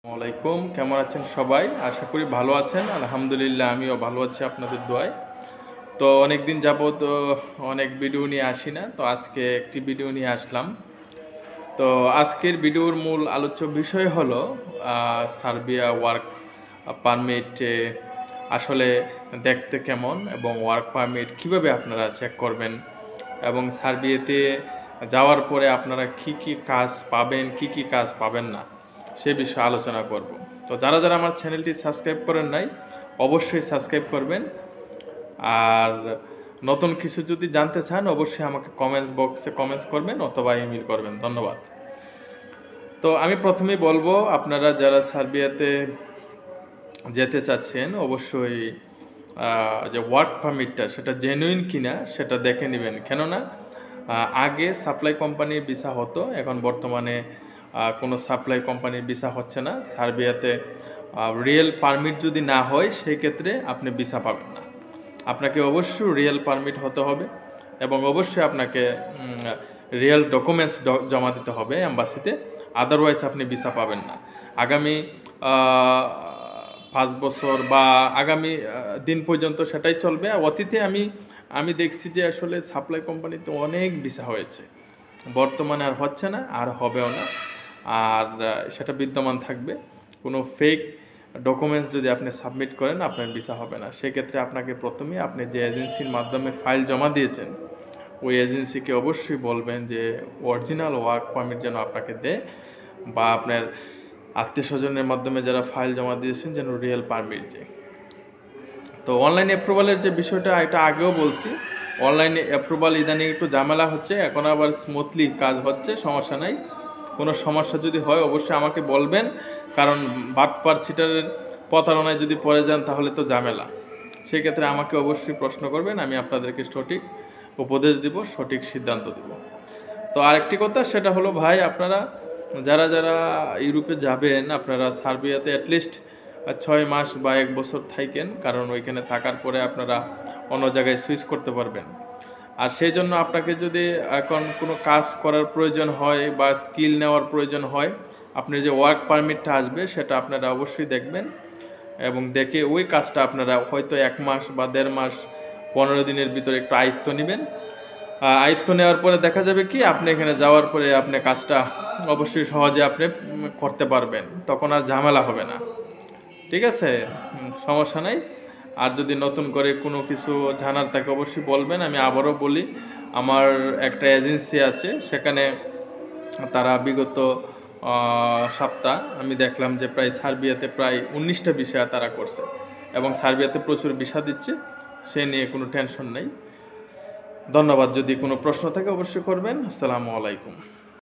আসসালামাইকুম, কেমন আছেন সবাই? আশা করি ভালো আছেন। আলহামদুলিল্লাহ, আমিও ভালো আছি আপনাদের দোয়ায়। তো অনেক দিন যাবত অনেক ভিডিও নিয়ে আসি না, তো আজকে একটি ভিডিও নিয়ে আসলাম। তো আজকের ভিডিওর মূল আলোচ্য বিষয় হলো সার্বিয়া ওয়ার্ক পারমিট আসলে দেখতে কেমন এবং ওয়ার্ক পারমিট কিভাবে আপনারা চেক করবেন এবং সার্বিয়াতে যাওয়ার পরে আপনারা কি কি কাজ পাবেন, কি কি কাজ পাবেন না, সে বিষয়ে আলোচনা করব। তো যারা যারা আমার চ্যানেলটি সাবস্ক্রাইব করেন নাই, অবশ্যই সাবস্ক্রাইব করবেন। আর নতুন কিছু যদি জানতে চান, অবশ্যই আমাকে কমেন্টস বক্সে কমেন্টস করবেন অথবা ইমেল করবেন। ধন্যবাদ। তো আমি প্রথমেই বলবো, আপনারা যারা সার্বিয়াতে যেতে চাচ্ছেন, অবশ্যই যে ওয়ার্ক পারমিটটা সেটা জেনুইন কিনা সেটা দেখে নেবেন। কেননা আগে সাপ্লাই কোম্পানির ভিসা হতো, এখন বর্তমানে কোনো সাপ্লাই কোম্পানির ভিসা হচ্ছে না। সার্বিয়াতে রিয়েল পারমিট যদি না হয়, সেই ক্ষেত্রে আপনি ভিসা পাবেন না। আপনাকে অবশ্যই রিয়েল পারমিট হতে হবে এবং অবশ্যই আপনাকে রিয়েল ডকুমেন্টস জমা দিতে হবে এম্বাসিতে, আদারওয়াইজ আপনি ভিসা পাবেন না। আগামী 5 বছর বা আগামী দিন পর্যন্ত সেটাই চলবে। অতীতে আমি দেখছি যে আসলে সাপ্লাই কোম্পানিতে অনেক ভিসা হয়েছে, বর্তমানে আর হচ্ছে না, আর হবেও না। আর সেটা বিদ্যমান থাকবে। কোনো ফেক ডকুমেন্টস যদি আপনি সাবমিট করেন, আপনার ভিসা হবে না। সেক্ষেত্রে আপনাকে প্রথমে আপনি যে এজেন্সির মাধ্যমে ফাইল জমা দিয়েছেন, ওই এজেন্সিকে অবশ্যই বলবেন যে অরিজিনাল ওয়ার্ক পারমিট যেন আপনাকে দেয়, বা আপনার আত্মীয় স্বজনের মাধ্যমে যারা ফাইল জমা দিয়েছেন যেন রিয়েল পারমিট দেয়। তো অনলাইন অ্যাপ্রুভালের যে বিষয়টা, এটা আগেও বলছি, অনলাইনে অ্যাপ্রুভাল ইদানিং একটু ঝামেলা হচ্ছে, এখন আবার স্মুথলি কাজ হচ্ছে, সমস্যা নাই। কোনো সমস্যা যদি হয় অবশ্যই আমাকে বলবেন, কারণ বাটপার ছিটারের প্রতারণায় যদি পড়ে যান তাহলে তো ঝামেলা। সেক্ষেত্রে আমাকে অবশ্যই প্রশ্ন করবেন, আমি আপনাদেরকে সঠিক উপদেশ দিব, সঠিক সিদ্ধান্ত দিব। তো আরেকটি কথা, সেটা হলো ভাই, আপনারা যারা যারা ইউরোপে যাবেন, আপনারা সার্বিয়াতে অ্যাটলিস্ট 6 মাস বা 1 বছর থাকেন, কারণ ওইখানে থাকার পরে আপনারা অন্য জায়গায় সুইচ করতে পারবেন। আর সেই জন্য আপনাকে যদি এখন কোনো কাজ করার প্রয়োজন হয় বা স্কিল নেওয়ার প্রয়োজন হয়, আপনি যে ওয়ার্ক পারমিটটা আসবে সেটা আপনারা অবশ্যই দেখবেন এবং দেখে ওই কাজটা আপনারা হয়তো 1 মাস বা 1.5 মাস 15 দিনের ভিতরে একটু আয়ত্ত নেবেন। আয়ত্ত নেওয়ার পরে দেখা যাবে কি, আপনি এখানে যাওয়ার পরে আপনি কাজটা অবশ্যই সহজে আপনি করতে পারবেন, তখন আর ঝামেলা হবে না। ঠিক আছে, সমস্যা নাই। আর যদি নতুন করে কোনো কিছু জানার থাকে অবশ্যই বলবেন। আমি আবারও বলি, আমার একটা এজেন্সি আছে, সেখানে তারা বিগত সপ্তাহ আমি দেখলাম যে প্রায় সার্বিয়াতে প্রায় 19টা বিষয় তারা করছে এবং সার্বিয়াতে প্রচুর ভিসা দিচ্ছে, সে নিয়ে কোনো টেনশন নেই। ধন্যবাদ। যদি কোনো প্রশ্ন থাকে অবশ্যই করবেন। আসসালামু আলাইকুম।